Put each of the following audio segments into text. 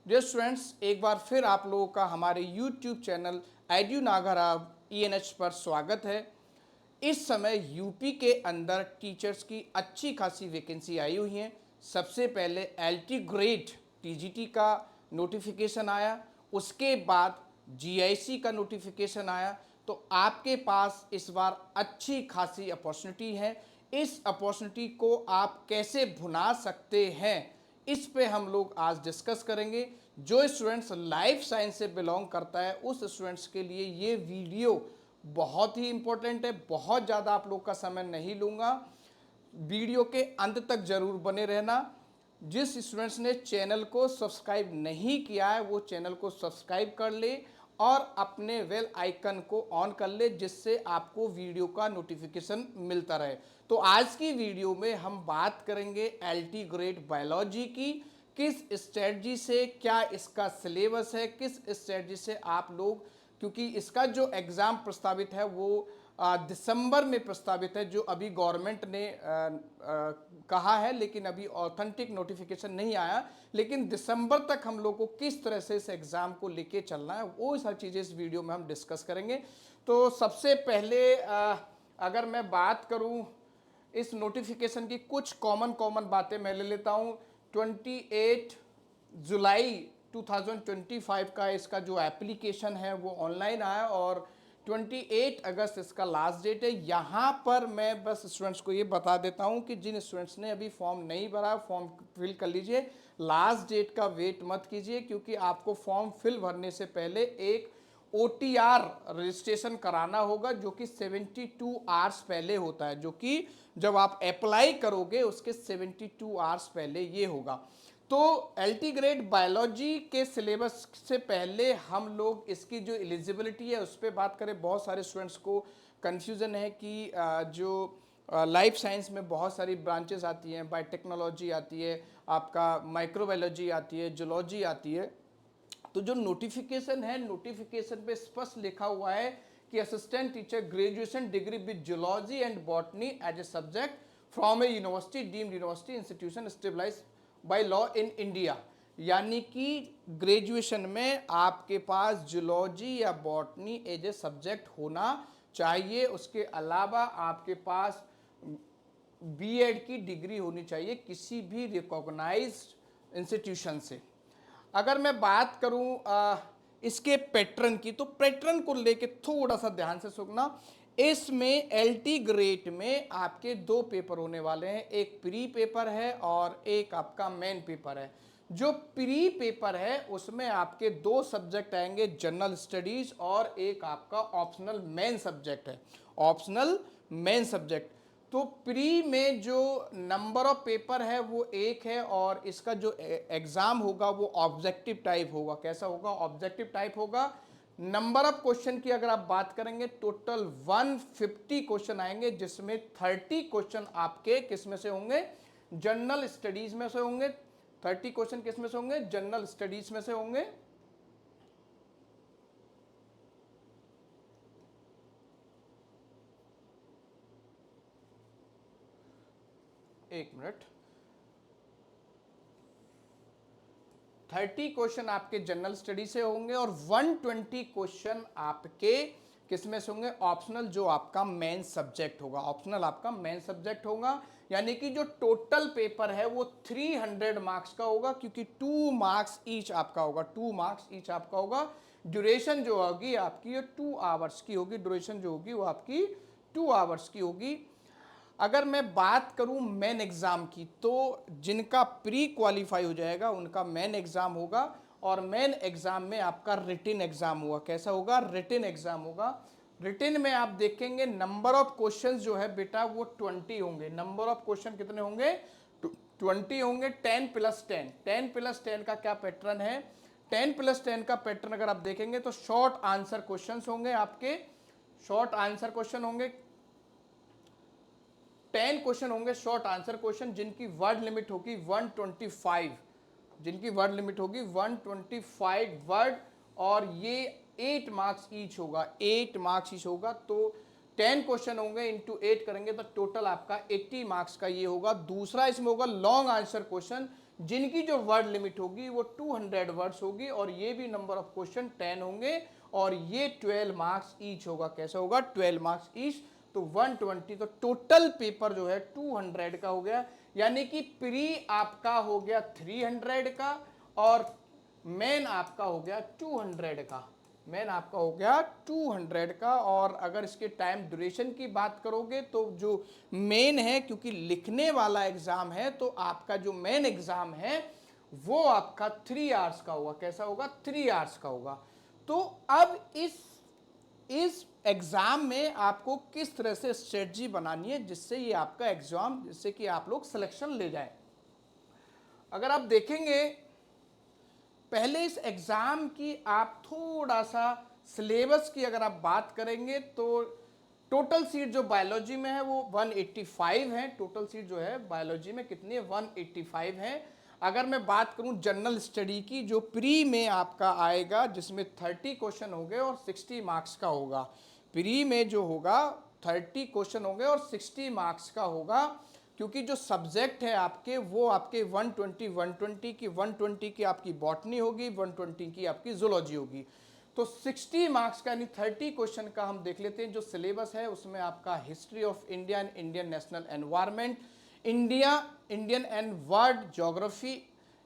Dear students, एक बार फिर आप लोगों का हमारे YouTube चैनल एड्यू नागाराव ENH पर स्वागत है। इस समय यूपी के अंदर टीचर्स की अच्छी खासी वैकेंसी आई हुई हैं। सबसे पहले LT ग्रेड TGT का नोटिफिकेशन आया, उसके बाद GIC का नोटिफिकेशन आया। तो आपके पास इस बार अच्छी खासी अपॉर्चुनिटी है। इस अपॉर्चुनिटी को आप कैसे भुना सकते हैं, इस पे हम लोग आज डिस्कस करेंगे। जो स्टूडेंट्स लाइफ साइंस से बिलोंग करता है उस स्टूडेंट्स के लिए ये वीडियो बहुत ही इंपॉर्टेंट है। बहुत ज़्यादा आप लोग का समय नहीं लूँगा, वीडियो के अंत तक जरूर बने रहना। जिस स्टूडेंट्स ने चैनल को सब्सक्राइब नहीं किया है वो चैनल को सब्सक्राइब कर ले और अपने बेल आइकन को ऑन कर ले, जिससे आपको वीडियो का नोटिफिकेशन मिलता रहे। तो आज की वीडियो में हम बात करेंगे LT ग्रेड बायोलॉजी की। किस स्ट्रेटजी से, क्या इसका सिलेबस है, किस स्ट्रेटजी से आप लोग, क्योंकि इसका जो एग्ज़ाम प्रस्तावित है वो दिसंबर में प्रस्तावित है, जो अभी गवर्नमेंट ने कहा है, लेकिन अभी ऑथेंटिक नोटिफिकेशन नहीं आया। लेकिन दिसंबर तक हम लोग को किस तरह से इस एग्ज़ाम को लेके चलना है वो सारी चीज़ें इस वीडियो में हम डिस्कस करेंगे। तो सबसे पहले अगर मैं बात करूं इस नोटिफिकेशन की, कुछ कॉमन बातें मैं ले लेता हूं। 28 जुलाई 2025 का इसका जो एप्लीकेशन है वो ऑनलाइन आया और 28 अगस्त इसका लास्ट डेट है। यहाँ पर मैं बस स्टूडेंट्स को ये बता देता हूँ कि जिन स्टूडेंट्स ने अभी फॉर्म नहीं भरा, फॉर्म फिल कर लीजिए। लास्ट डेट का वेट मत कीजिए, क्योंकि आपको फॉर्म फिल भरने से पहले एक OTR रजिस्ट्रेशन कराना होगा, जो कि 72 आवर्स पहले होता है, जो कि जब आप अप्लाई करोगे उसके 72 आवर्स पहले ये होगा। तो LT ग्रेड बायोलॉजी के सिलेबस से पहले हम लोग इसकी जो एलिजिबिलिटी है उस पर बात करें। बहुत सारे स्टूडेंट्स को कन्फ्यूज़न है कि जो लाइफ साइंस में बहुत सारी ब्रांचेस आती हैं, बायोटेक्नोलॉजी आती है, आपका माइक्रोबायोलॉजी आती है, जूलॉजी आती है। तो जो नोटिफिकेशन है, नोटिफिकेशन पे स्पष्ट लिखा हुआ है कि assistant teacher graduation degree with zoology and botany as a subject from a university deemed university institution stabilise by law in India. यानी कि ग्रेजुएशन में आपके पास जूलॉजी या बॉटनी एज ए सब्जेक्ट होना चाहिए। उसके अलावा आपके पास BEd की डिग्री होनी चाहिए किसी भी रिकॉग्नाइज्ड इंस्टीट्यूशन से। अगर मैं बात करूं इसके पैटर्न की, तो पैटर्न को लेके थोड़ा सा ध्यान से सुनना। इसमें LT ग्रेड में आपके दो पेपर होने वाले हैं, एक प्री पेपर है और एक आपका मेन पेपर है। जो प्री पेपर है उसमें आपके दो सब्जेक्ट आएंगे, जनरल स्टडीज, और एक आपका ऑप्शनल मेन सब्जेक्ट है, ऑप्शनल मेन सब्जेक्ट। तो प्री में जो नंबर ऑफ पेपर है वो एक है, और इसका जो एग्जाम होगा वो ऑब्जेक्टिव टाइप होगा। कैसा होगा? ऑब्जेक्टिव टाइप होगा। नंबर ऑफ क्वेश्चन की अगर आप बात करेंगे, टोटल 150 क्वेश्चन आएंगे, जिसमें 30 क्वेश्चन आपके किस में से होंगे? जनरल स्टडीज में से होंगे। 30 क्वेश्चन किस में से होंगे? जनरल स्टडीज में से होंगे। एक मिनट। 30 क्वेश्चन आपके जनरल स्टडी से होंगे और 120 क्वेश्चन आपके किसमें से होंगे? ऑप्शनल, जो आपका मेन सब्जेक्ट होगा। ऑप्शनल आपका मेन सब्जेक्ट होगा। यानी कि जो टोटल पेपर है वो 300 मार्क्स का होगा, क्योंकि 2 मार्क्स ईच आपका होगा। 2 मार्क्स ईच आपका होगा। ड्यूरेशन जो होगी आपकी 2 आवर्स की होगी। ड्यूरेशन जो होगी वो आपकी 2 आवर्स की होगी। अगर मैं बात करूं मेन एग्जाम की, तो जिनका प्री क्वालिफाई हो जाएगा उनका मेन एग्जाम होगा, और मेन एग्जाम में आपका रिटिन एग्जाम होगा। कैसा होगा? रिटिन एग्जाम होगा। रिटिन में आप देखेंगे नंबर ऑफ क्वेश्चन जो है बेटा वो 20 होंगे। नंबर ऑफ क्वेश्चन कितने होंगे? 20 होंगे। 10 + 10, 10 + 10 का क्या पैटर्न है? 10 + 10 का पैटर्न अगर आप देखेंगे तो शॉर्ट आंसर क्वेश्चन होंगे आपके। शॉर्ट आंसर क्वेश्चन होंगे, 10 क्वेश्चन होंगे शॉर्ट आंसर क्वेश्चन, जिनकी वर्ड लिमिट होगी 125। जिनकी वर्ड लिमिट होगी 125 वर्ड, और ये 8 मार्क्स ईच होगा। 8 मार्क्स ईच होगा। तो 10 क्वेश्चन होंगे, इंटू 8 करेंगे तो टोटल आपका 80 मार्क्स का ये होगा। दूसरा इसमें होगा लॉन्ग आंसर क्वेश्चन, जिनकी जो वर्ड लिमिट होगी वो 200 वर्ड्स होगी, और ये भी नंबर ऑफ क्वेश्चन 10 होंगे, और ये 12 मार्क्स ईच होगा। कैसे होगा? 12 मार्क्स ईच, तो 120। तो टोटल पेपर जो है 200 का हो गया, यानी कि प्री आपका हो गया 300 का, और मेन आपका हो गया 200 का। मेन आपका हो गया 200 का। और अगर इसके टाइम ड्यूरेशन की बात करोगे तो जो मेन है, क्योंकि लिखने वाला एग्जाम है, तो आपका जो मेन एग्जाम है वो आपका 3 आवर्स का होगा। कैसा होगा? 3 आवर्स का होगा। तो अब इस एग्जाम में आपको किस तरह से स्ट्रेटजी बनानी है जिससे ये आपका एग्जाम, जिससे कि आप लोग सिलेक्शन ले जाए। अगर आप देखेंगे, पहले इस एग्जाम की आप थोड़ा सा सिलेबस की अगर आप बात करेंगे तो टोटल सीट जो बायोलॉजी में है वो 185 है। टोटल सीट जो है बायोलॉजी में कितनी है? 185 है। अगर मैं बात करूं जनरल स्टडी की, जो प्री में आपका आएगा, जिसमें 30 क्वेश्चन होंगे और 60 मार्क्स का होगा। प्री में जो होगा 30 क्वेश्चन होंगे और 60 मार्क्स का होगा, क्योंकि जो सब्जेक्ट है आपके वो आपके 120 की आपकी बॉटनी होगी, 120 की आपकी जूलॉजी होगी। तो 60 मार्क्स का यानी 30 क्वेश्चन का हम देख लेते हैं। जो सिलेबस है उसमें आपका history of India and Indian national environment, Indian and world geography,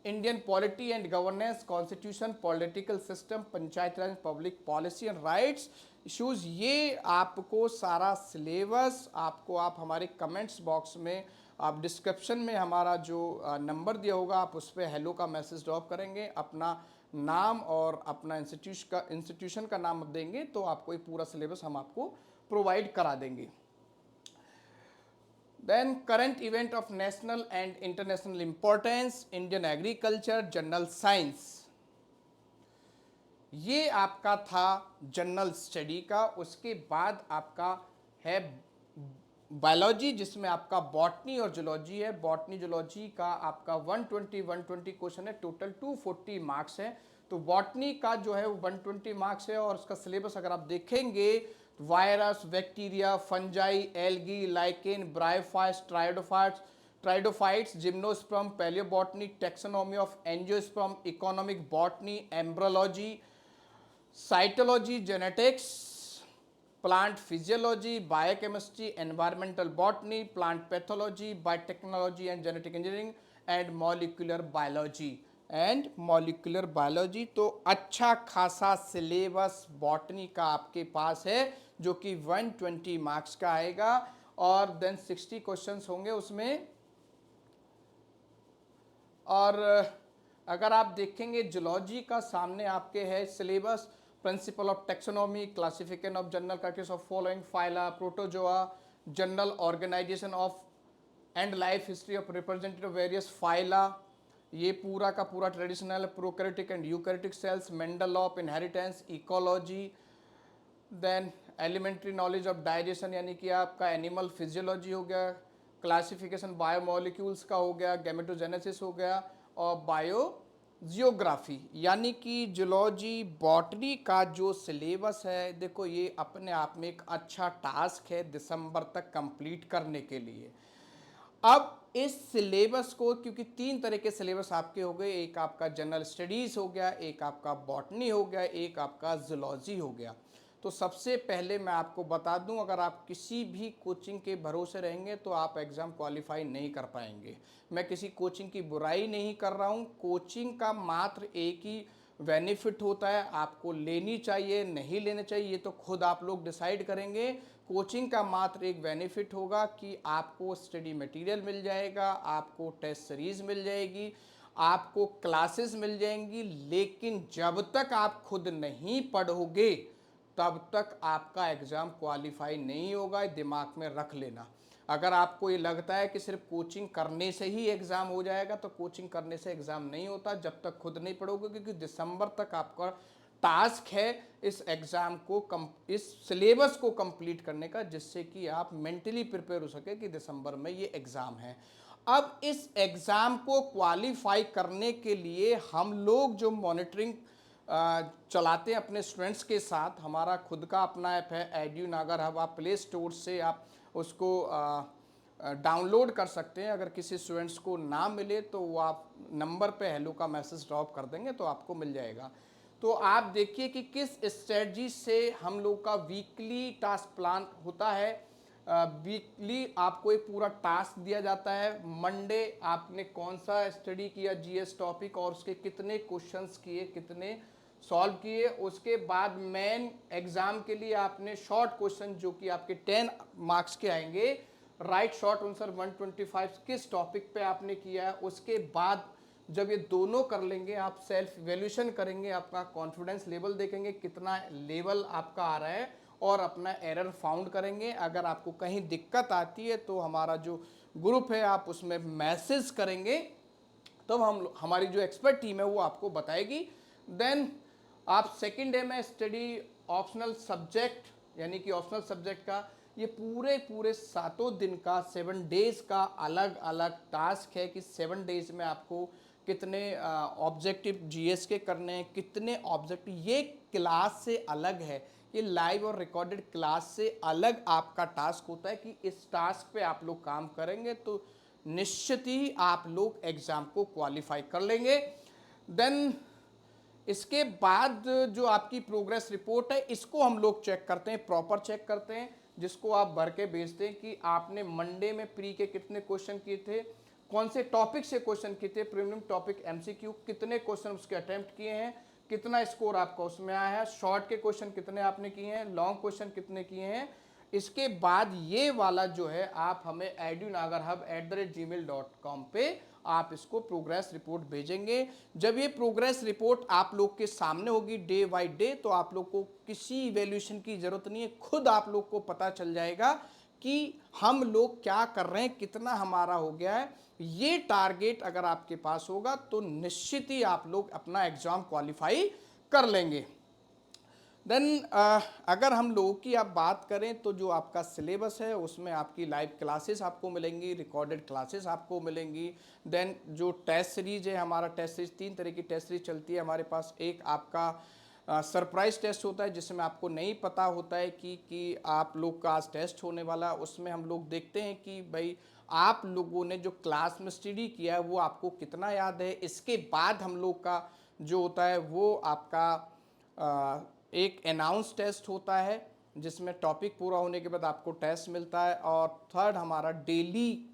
Indian polity and governance, constitution, political system, panchayat Raj, public policy and rights issues. ये आपको सारा सिलेबस आपको, आप हमारे कमेंट्स बॉक्स में, आप डिस्क्रिप्शन में हमारा जो नंबर दिया होगा, आप उस पर हेलो का मैसेज ड्रॉप करेंगे, अपना नाम और अपना इंस्टीट्यूशन का नाम देंगे, तो आपको ये पूरा सिलेबस हम आपको प्रोवाइड करा देंगे। Then current event of national and international importance, Indian agriculture, general science, ये आपका था जनरल स्टडी का। उसके बाद आपका है बायोलॉजी, जिसमें आपका बॉटनी और जूलॉजी है। बॉटनी जूलॉजी का आपका 120 क्वेश्चन है, टोटल 240 मार्क्स है। तो बॉटनी का जो है वो 120 मार्क्स है, और उसका सिलेबस अगर आप देखेंगे, virus, bacteria, fungi, algae, lichen, bryophytes, pteridophytes, gymnosperm, palaeobotany, taxonomy of angiosperm, economic botany, embryology, cytology, genetics, plant physiology, biochemistry, environmental botany, plant pathology, biotechnology and genetic engineering, and molecular biology. तो अच्छा खासा syllabus botany का आपके पास है, जो कि 120 marks का आएगा, और देन 60 क्वेश्चंस होंगे उसमें। और अगर आप देखेंगे जूलॉजी का, सामने आपके है syllabus, principle of taxonomy, classification of general categories of following phyla, protozoa, general organisation of and life history of representative various phyla, ये पूरा का पूरा traditional, prokaryotic and eukaryotic cells, Mendel law of inheritance, ecology, then elementary knowledge of digestion, यानी कि आपका animal physiology हो गया, classification biomolecules का हो गया, गैमेटोजेनेसिस हो गया, और बायोजियोग्राफी। यानी कि जूलॉजी बॉटनी का जो सिलेबस है, देखो ये अपने आप में एक अच्छा टास्क है दिसंबर तक कंप्लीट करने के लिए। अब इस सिलेबस को, क्योंकि 3 तरह के सिलेबस आपके हो गए, एक आपका जनरल स्टडीज़ हो गया, एक आपका बॉटनी हो गया, एक आपका जूलॉजी हो गया। तो सबसे पहले मैं आपको बता दूं, अगर आप किसी भी कोचिंग के भरोसे रहेंगे तो आप एग्ज़ाम क्वालिफाई नहीं कर पाएंगे। मैं किसी कोचिंग की बुराई नहीं कर रहा हूं, कोचिंग का मात्र एक ही बेनिफिट होता है, आपको लेनी चाहिए नहीं लेनी चाहिए ये तो खुद आप लोग डिसाइड करेंगे। कोचिंग का मात्र एक बेनिफिट होगा कि आपको स्टडी मटेरियल मिल जाएगा, आपको टेस्ट सीरीज मिल जाएगी, आपको क्लासेस मिल जाएंगी, लेकिन जब तक आप खुद नहीं पढ़ोगे तब तक आपका एग्ज़ाम क्वालिफाई नहीं होगा, दिमाग में रख लेना। अगर आपको ये लगता है कि सिर्फ कोचिंग करने से ही एग्ज़ाम हो जाएगा, तो कोचिंग करने से एग्ज़ाम नहीं होता जब तक खुद नहीं पढ़ोगे, क्योंकि दिसंबर तक आपका टास्क है इस एग्ज़ाम को इस सिलेबस को कंप्लीट करने का, जिससे कि आप मेंटली प्रिपेयर हो सके कि दिसंबर में ये एग्ज़ाम है। अब इस एग्ज़ाम को क्वालिफाई करने के लिए हम लोग जो मॉनिटरिंग चलाते हैं अपने स्टूडेंट्स के साथ, हमारा खुद का अपना ऐप है एड्यू नागर हब। आप प्ले स्टोर से आप उसको डाउनलोड कर सकते हैं। अगर किसी स्टूडेंट्स को ना मिले तो वो आप नंबर पे हेलो का मैसेज ड्रॉप कर देंगे तो आपको मिल जाएगा। तो आप देखिए कि किस स्ट्रेटजी से हम लोग का वीकली टास्क प्लान होता है। वीकली आपको एक पूरा टास्क दिया जाता है। मंडे आपने कौन सा स्टडी किया जीएस टॉपिक और उसके कितने क्वेश्चंस किए, कितने सॉल्व किए। उसके बाद मेन एग्जाम के लिए आपने शॉर्ट क्वेश्चन जो कि आपके 10 मार्क्स के आएंगे, राइट शॉर्ट आंसर 125 किस टॉपिक पे आपने किया है। उसके बाद जब ये दोनों कर लेंगे आप सेल्फ इवेल्यूशन करेंगे, आपका कॉन्फिडेंस लेवल देखेंगे कितना लेवल आपका आ रहा है और अपना एरर फाउंड करेंगे। अगर आपको कहीं दिक्कत आती है तो हमारा जो ग्रुप है आप उसमें मैसेज करेंगे, तब हम हमारी जो एक्सपर्ट टीम है वो आपको बताएगी। देन आप सेकेंड डे में स्टडी ऑप्शनल सब्जेक्ट यानी कि ऑप्शनल सब्जेक्ट का ये पूरे 7 दिन का 7 डेज का अलग अलग टास्क है कि 7 डेज में आपको कितने ऑब्जेक्टिव जीएस के करने हैं, कितने ऑब्जेक्टिव। ये क्लास से अलग है, ये लाइव और रिकॉर्डेड क्लास से अलग आपका टास्क होता है कि इस टास्क पे आप लोग काम करेंगे तो निश्चित ही आप लोग एग्ज़ाम को क्वालिफाई कर लेंगे। देन इसके बाद जो आपकी प्रोग्रेस रिपोर्ट है इसको हम लोग चेक करते हैं, प्रॉपर चेक करते हैं, जिसको आप भर के भेजते हैं कि आपने मंडे में प्री के कितने क्वेश्चन किए थे, कौन से टॉपिक से क्वेश्चन किए थे, प्रीमियम टॉपिक एमसीक्यू कितने क्वेश्चन उसके अटेम्प्ट किए हैं, कितना स्कोर आपका उसमें आया है, शॉर्ट के क्वेश्चन कितने आपने किए हैं, लॉन्ग क्वेश्चन कितने किए हैं। इसके बाद ये वाला जो है आप हमें edunagarhub@gmail.com पे आप इसको प्रोग्रेस रिपोर्ट भेजेंगे। जब ये प्रोग्रेस रिपोर्ट आप लोग के सामने होगी डे बाय डे तो आप लोग को किसी इवैल्यूएशन की ज़रूरत नहीं है, खुद आप लोग को पता चल जाएगा कि हम लोग क्या कर रहे हैं, कितना हमारा हो गया है। ये टारगेट अगर आपके पास होगा तो निश्चित ही आप लोग अपना एग्ज़ाम क्वालिफाई कर लेंगे। देन अगर हम लोगों की आप बात करें तो जो आपका सिलेबस है उसमें आपकी लाइव क्लासेस आपको मिलेंगी, रिकॉर्डेड क्लासेस आपको मिलेंगी। देन जो टेस्ट सीरीज है, हमारा टेस्ट सीरीज 3 तरह की टेस्ट सीरीज चलती है हमारे पास। एक आपका सरप्राइज टेस्ट होता है जिसमें आपको नहीं पता होता है कि आप लोग का आज टेस्ट होने वाला। उसमें हम लोग देखते हैं कि भाई आप लोगों ने जो क्लास में स्टडी किया है वो आपको कितना याद है। इसके बाद हम लोग का जो होता है वो आपका एक अनाउंस टेस्ट होता है जिसमें टॉपिक पूरा होने के बाद आपको टेस्ट मिलता है। और थर्ड हमारा डेली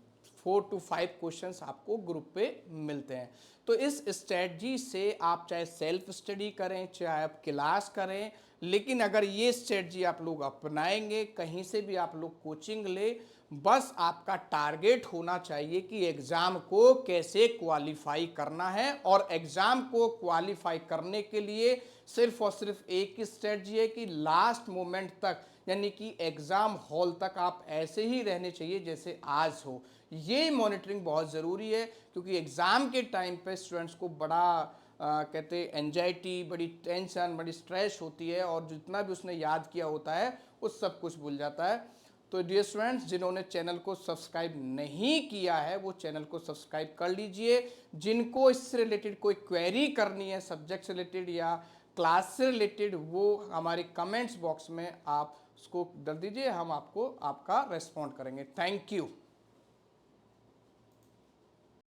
4 to 5 क्वेश्चंस आपको ग्रुप पे मिलते हैं। तो इस स्ट्रेटजी से आप चाहे सेल्फ स्टडी करें चाहे आप क्लास करें, लेकिन अगर ये स्ट्रेटजी आप लोग अपनाएंगे, कहीं से भी आप लोग कोचिंग ले, बस आपका टारगेट होना चाहिए कि एग्ज़ाम को कैसे क्वालिफाई करना है। और एग्ज़ाम को क्वालिफाई करने के लिए सिर्फ और सिर्फ एक ही स्ट्रेटजी है कि लास्ट मोमेंट तक यानी कि एग्ज़ाम हॉल तक आप ऐसे ही रहने चाहिए जैसे आज हो। ये मॉनिटरिंग बहुत ज़रूरी है क्योंकि एग्ज़ाम के टाइम पे स्टूडेंट्स को बड़ा कहते एंजाइटी, बड़ी टेंशन, बड़ी स्ट्रेस होती है और जितना भी उसने याद किया होता है वो सब कुछ भूल जाता है। तो डियर स्टूडेंट्स, जिन्होंने चैनल को सब्सक्राइब नहीं किया है वो चैनल को सब्सक्राइब कर लीजिए। जिनको इससे रिलेटेड कोई क्वेरी करनी है, सब्जेक्ट से रिलेटेड या क्लास से रिलेटेड, वो हमारे कमेंट्स बॉक्स में आप उसको डाल दीजिए, हम आपको आपका रेस्पॉन्ड करेंगे। Thank you.